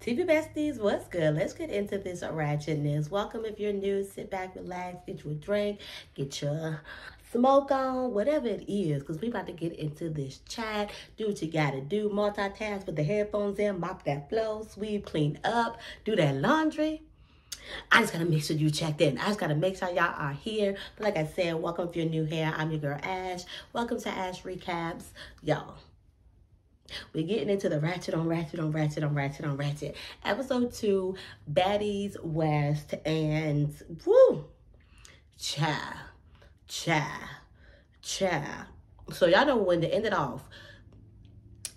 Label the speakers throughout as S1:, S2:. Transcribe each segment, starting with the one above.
S1: TV besties, what's good? Let's get into this ratchetness. Welcome if you're new. Sit back, relax, get you a drink, get your smoke on, whatever it is, because we about to get into this chat. Do what you gotta do. Multitask with the headphones in, mop that floor, sweep, clean up, do that laundry. I just gotta make sure you checked in. I just gotta make sure y'all are here. But like I said, welcome if you're new here. I'm your girl Ash. Welcome to Ash Recaps. Y'all, we're getting into the ratchet on ratchet on ratchet on ratchet on ratchet. Episode 2, Baddies West, and woo, child. So y'all know when it ended off.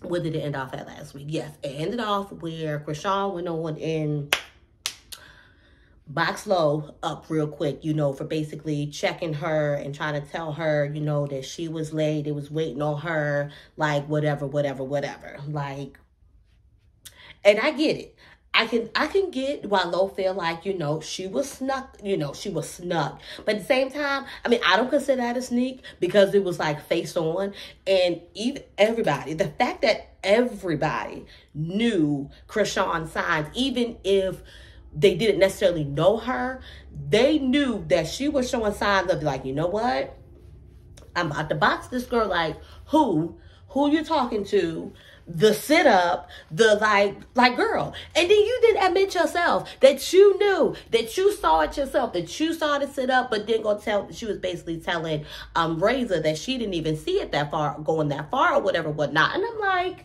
S1: When did it end off at last week? Yes, it ended off where Krishan went on and box low up real quick, for basically checking her and trying to tell her, that she was late, it was waiting on her, like whatever. Like, and I get it. I can get why Lo feel like, she was snuck, she was snuck. But at the same time, I don't consider that a sneak because it was like face on. And even everybody, the fact that everybody knew Krishan's signs, even if they didn't necessarily know her, they knew that she was showing signs of like, you know what? I'm about to box this girl. Like, who you talking to? The sit up, the like girl. And then you didn't admit yourself that you knew, that you saw it yourself, that you saw the sit up, but then she was basically telling Razor that she didn't even see it going that far or whatever, whatnot. And I'm like,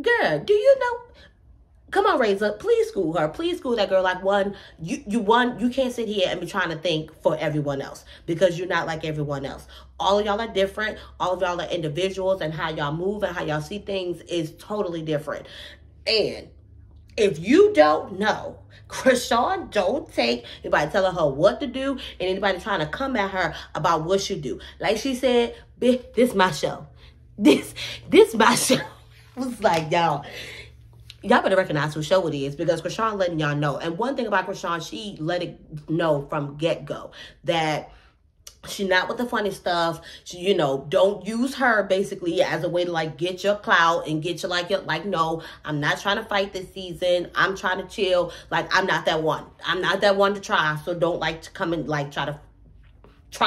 S1: girl, do you know? Come on, Razor, please school her. Please school that girl. Like, you can't sit here and be trying to think for everyone else because you're not like everyone else. All of y'all are different. All of y'all are individuals, and how y'all move and how y'all see things is totally different. And if you don't know, Krishan don't take anybody telling her what to do and anybody trying to come at her about what she do. Like she said, this my show. This my show. I was like, y'all better recognize whose show it is because Krishan letting y'all know. And one thing about Krishan, she let it know from get-go that she not with the funny stuff. She, don't use her basically as a way to like get your clout and get you like, no, I'm not trying to fight this season. I'm trying to chill. Like, I'm not that one. I'm not that one to try. So don't like to come and like try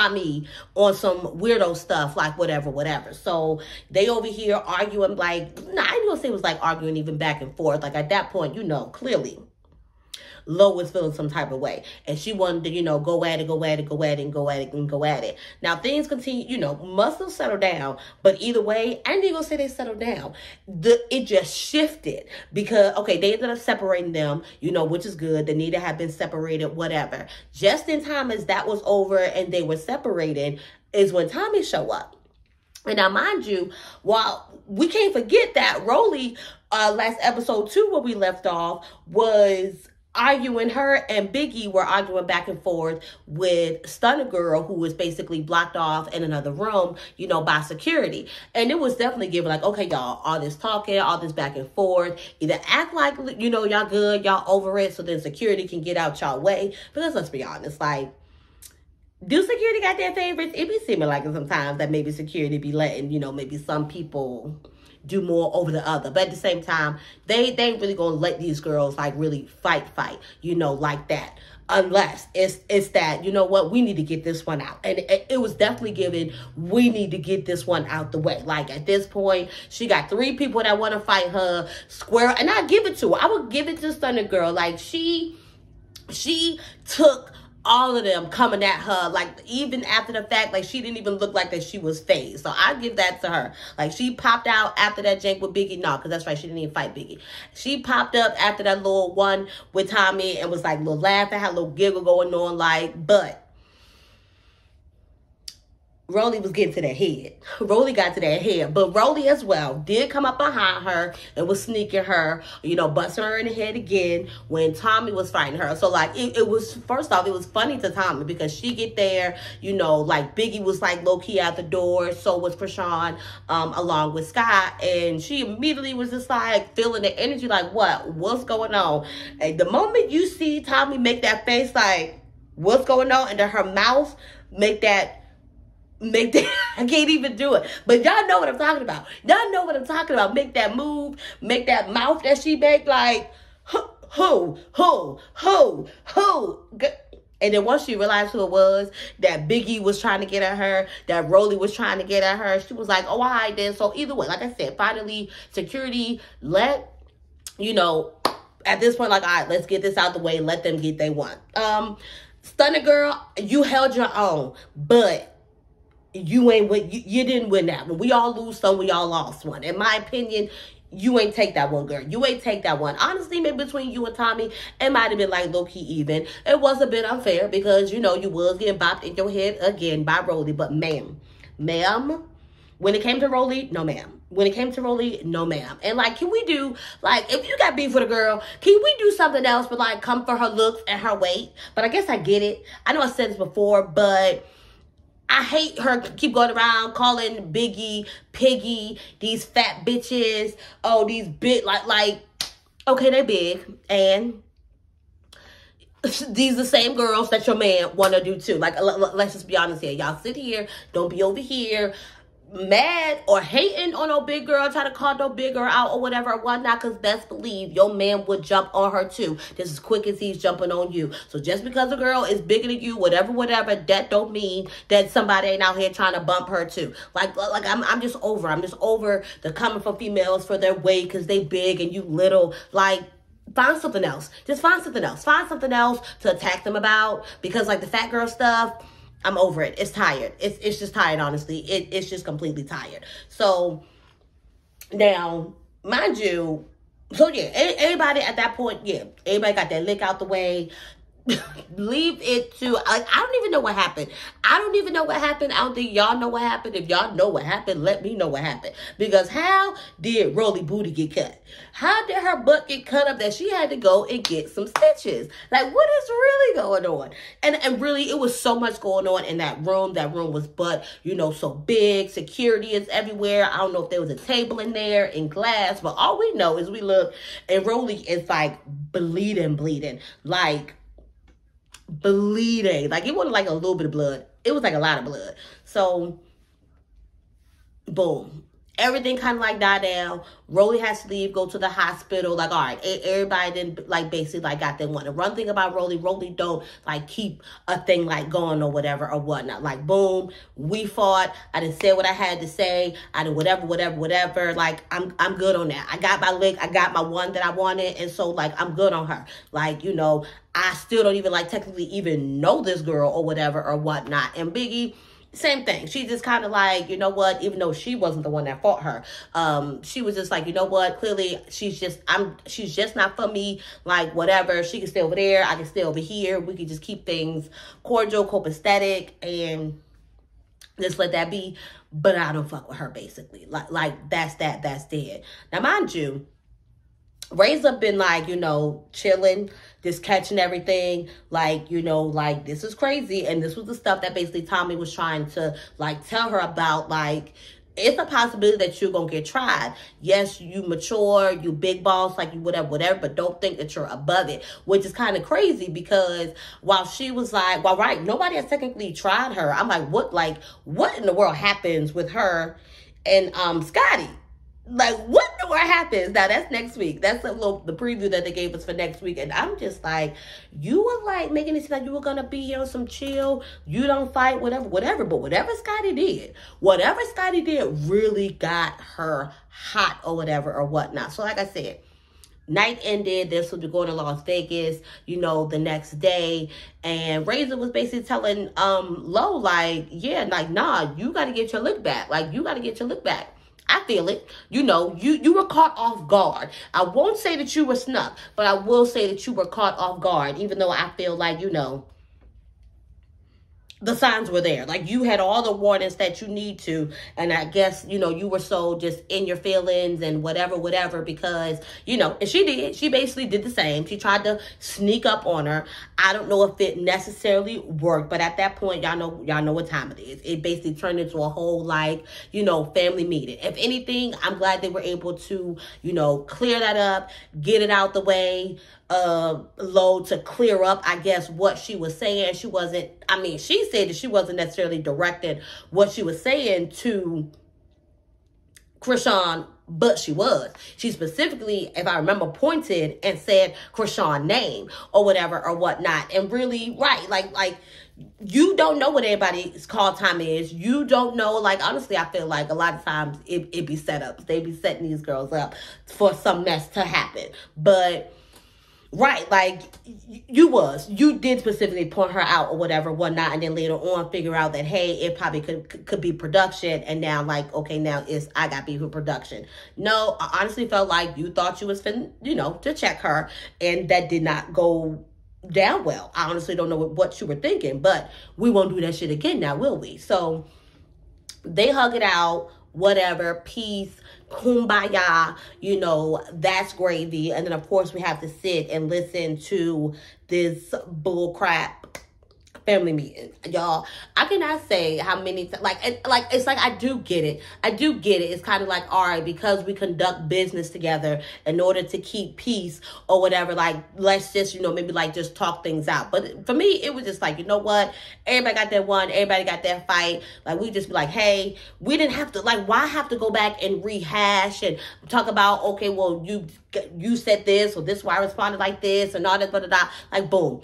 S1: me on some weirdo stuff, like whatever. So they over here arguing like, I ain't gonna say it was like arguing even back and forth. Like at that point, clearly Lo was feeling some type of way. And she wanted to, go at it. Now things continue, must have settled down. But either way, I ain't even gonna say they settled down. It just shifted because, okay, they ended up separating them, which is good. They need to have been separated, whatever. Just in time as that was over and they were separated is when Tommy showed up. And now, mind you, while we can't forget that Rolly, last episode 2, where we left off, was arguing, her and Biggie were arguing back and forth with Stunna Girl, who was basically blocked off in another room, by security. And it was definitely giving like, okay, y'all, all this talking, all this back and forth, either act like, y'all good, y'all over it, so then security can get out y'all way. Because let's be honest, like, do security got their favorites? It be seeming like sometimes that maybe security be letting, maybe some people do more over the other. But at the same time, they ain't really gonna let these girls like really fight, like that. Unless it's that, what, we need to get this one out. And it was definitely given, we need to get this one out the way. Like at this point, she got 3 people that want to fight her square. And I give it to her. I would give it to Stunna Girl. Like she took all of them coming at her, like even after the fact, like she didn't even look like that she was phased. So I give that to her. Like she popped out after that jank with Biggie. No, because that's right, she didn't even fight Biggie. She popped up after that little one with Tommy and was like little laughing, had a little giggle going on, like, but Rolly was getting to that head. Rolly got to that head. But Rolly as well did come up behind her and was sneaking her, busting her in the head again when Tommy was fighting her. So, like, it was, first off, it was funny to Tommy because she get there, like Biggie was, like, low-key out the door. So was Krishan, along with Scott. And she immediately was just, like, feeling the energy, like, what's going on? And the moment you see Tommy make that face, like, what's going on? And then her mouth make that Make that, I can't even do it. But y'all know what I'm talking about. Y'all know what I'm talking about. Make that move, make that mouth that she make like, who. And then once she realized who it was, that Biggie was trying to get at her, that Rolly was trying to get at her, she was like, oh, all right then. So either way, like I said, finally, security let, you know, at this point, like, all right, let's get this out the way. Let them get they want. Stunna girl, you held your own, but you ain't win. You didn't win that one. We all lose some. We all lost one. In my opinion, you ain't take that one, girl. You ain't take that one. Honestly, maybe between you and Tommy, it might have been like low-key even. It was a bit unfair because, you know, you was getting bopped in your head again by Rolly. But ma'am, when it came to Rolly, no ma'am. When it came to Rolly, no ma'am. And like, can we do, like, if you got beef with a girl, can we do something else but like come for her looks and her weight? But I guess I get it. I know I said this before, but I hate her keep going around calling Biggie, Piggy, these fat bitches. Oh, these like, okay, they big. And these the same girls that your man want to do too. Like, let's just be honest here. Y'all sit here. Don't be over here mad or hating on no big girl, trying to call no big girl out or whatever or whatnot, because best believe your man would jump on her too, just as quick as he's jumping on you. So just because a girl is bigger than you, whatever, that don't mean that somebody ain't out here trying to bump her too. Like I'm just over the coming for females for their weight because they big and you little. Like, find something else. Just find something else. Find something else to attack them about, because like the fat girl stuff, I'm over it. It's tired. It's just tired, honestly. It's just completely tired. So, now, mind you, so yeah, everybody at that point, yeah, everybody got that lick out the way. Leave it to, I don't even know what happened. I don't think y'all know what happened. If y'all know what happened, let me know what happened. Because how did Rolly booty get cut? How did her butt get cut up that she had to go and get some stitches? Like, what is really going on? And really, it was so much going on in that room. That room was you know, so big. Security is everywhere. I don't know if there was a table in there and glass, but all we know is we look and Rolly is like bleeding. Like, bleeding. Like, it wasn't like a little bit of blood. It was like a lot of blood. So, boom. Everything kind of like died down. Rolly has to leave, go to the hospital. Like, all right, everybody then like basically like got their one. The one thing about Rolly don't like keep a thing like going or whatever or whatnot. Like, boom, we fought. I didn't say what I had to say. I did whatever. Like, I'm good on that. I got my lick. I got my one that I wanted, and so like I'm good on her. Like, you know, I still don't even like technically even know this girl or whatever or whatnot. And Biggie, same thing. She just kind of like, you know what, even though she wasn't the one that fought her, she was just like, you know what, clearly she's just not for me. Like, whatever, she can stay over there, I can stay over here. We can just keep things cordial, copacetic, and just let that be. But I don't fuck with her, basically. Like that's dead. Now, mind you, Ray's up been like, you know, chilling, just catching everything. Like, you know, like, this is crazy. And this was the stuff that basically Tommy was trying to like tell her about. Like, it's a possibility that you're going to get tried. Yes, you mature, you big boss, like you whatever, but don't think that you're above it, which is kind of crazy because while she was like, well, right, nobody has technically tried her. I'm like, what in the world happens with her and Scotty? Like, what in the world happens? Now, that's next week. That's the preview that they gave us for next week. And I'm just like, you were like making it seem like you were going to be here on some chill. You don't fight, whatever. But whatever Scotty did really got her hot or whatever or whatnot. So like I said, night ended. They're supposed to go to Las Vegas, you know, the next day. And Razor was basically telling Lo, like, yeah, like, nah, you got to get your look back. Like, you got to get your look back. I feel it. You know, you were caught off guard. I won't say that you were snubbed, but I will say that you were caught off guard, even though I feel like, you know, the signs were there. Like, you had all the warnings that you need to. And I guess, you know, you were so just in your feelings and whatever, because, you know, and she did. She basically did the same. She tried to sneak up on her. I don't know if it necessarily worked, but at that point, y'all know what time it is. It basically turned into a whole, like, you know, family meeting. If anything, I'm glad they were able to, you know, clear that up, get it out the way. load to clear up, I guess, what she was saying. She wasn't, I mean, she said that she wasn't necessarily directing what she was saying to Krishan, but she was. She specifically, if I remember, pointed and said Krishan's name or whatever or whatnot. And really, right, like you don't know what everybody's call time is. You don't know, like, honestly, I feel like a lot of times it be set up. They be setting these girls up for some mess to happen. But right, like, you did specifically point her out or whatever, whatnot, and then later on figure out that, hey, it probably could be production, and now, like, okay, now it's, I got beef with production. No, I honestly felt like you thought you was finna, you know, to check her, and that did not go down well. I honestly don't know what you were thinking, but we won't do that shit again now, will we? So, they hug it out, whatever, peace, kumbaya, you know, that's gravy. And then, of course, we have to sit and listen to this bullcrap family meeting. Y'all, I cannot say how many, like, it's like, I do get it. It's kind of like, all right, because we conduct business together in order to keep peace or whatever, like, let's just, you know, maybe like just talk things out. But for me, it was just like, you know what? Everybody got that one. Everybody got that fight. Like, we just be like, hey, we didn't have to, like, why have to go back and rehash and talk about, okay, well, you said this, or this is why I responded like this, and all that, blah, blah, blah. Like, boom.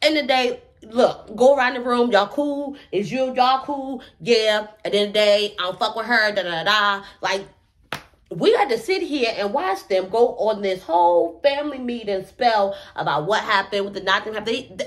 S1: End of the day, look, go around the room. Y'all cool? Is y'all cool? Yeah. At the end of the day, I don't fuck with her. Da da da. Like, we had to sit here and watch them go on this whole family meeting spell about what happened with the not them.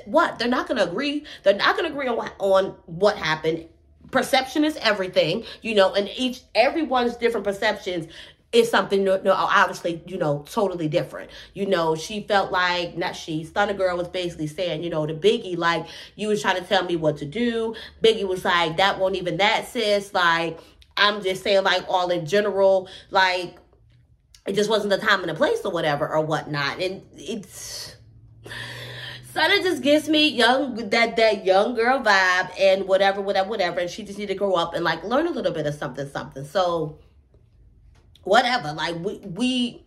S1: What? They're not gonna agree. They're not gonna agree on what happened. Perception is everything, you know, and everyone's different perceptions is something, obviously, you know, totally different. You know, she felt like, Stunna Girl was basically saying, you know, to Biggie, like, you was trying to tell me what to do. Biggie was like, that won't even that, sis. Like, I'm just saying, like, all in general, like, it just wasn't the time and the place or whatever or whatnot. And it's, Stunna just gives me that young girl vibe and whatever. And she just need to grow up and, like, learn a little bit of something. So, whatever, like, we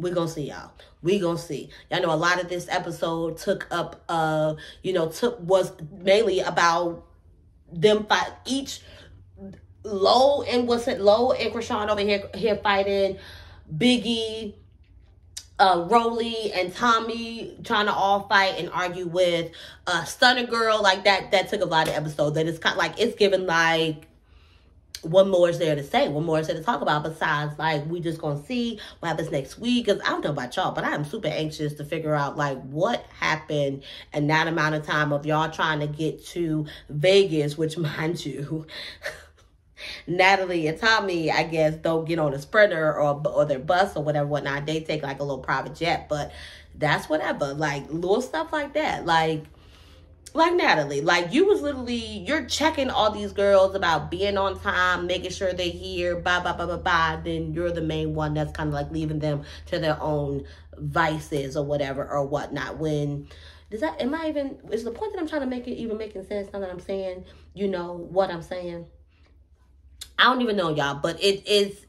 S1: gonna see, y'all. We gonna see. Y'all know a lot of this episode took up, was mainly about them fight, each Low and Krishan over here fighting, Biggie, Rolly and Tommy trying to all fight and argue with Stunna Girl. Like, that took a lot of episodes. That it's kind of like, it's given like, what more is there to say? What more is there to talk about besides, like, we just gonna see what happens next week? Because I don't know about y'all, but I am super anxious to figure out, like, what happened in that amount of time of y'all trying to get to Vegas, which, mind you, Natalie and Tommy, I guess, don't get on a Sprinter or their bus or whatever, whatnot. They take, like, a little private jet, but that's whatever. Like, little stuff like that. Like Natalie, like, you was literally, you're checking all these girls about being on time, making sure they're here, blah, blah, blah, blah, blah. Then you're the main one that's kind of like leaving them to their own vices or whatever or whatnot. When, is the point that I'm trying to make it even making sense now that I'm saying, you know, what I'm saying? I don't even know, y'all, but it's,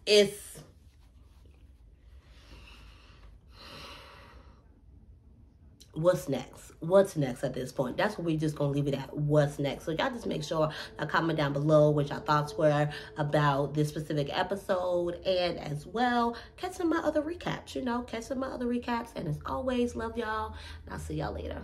S1: what's next? What's next at this point? That's what we just gonna leave it at. What's next? So y'all just make sure y'all comment down below what y'all thoughts were about this specific episode, and as well catch some of my other recaps. And as always, love y'all, and I'll see y'all later.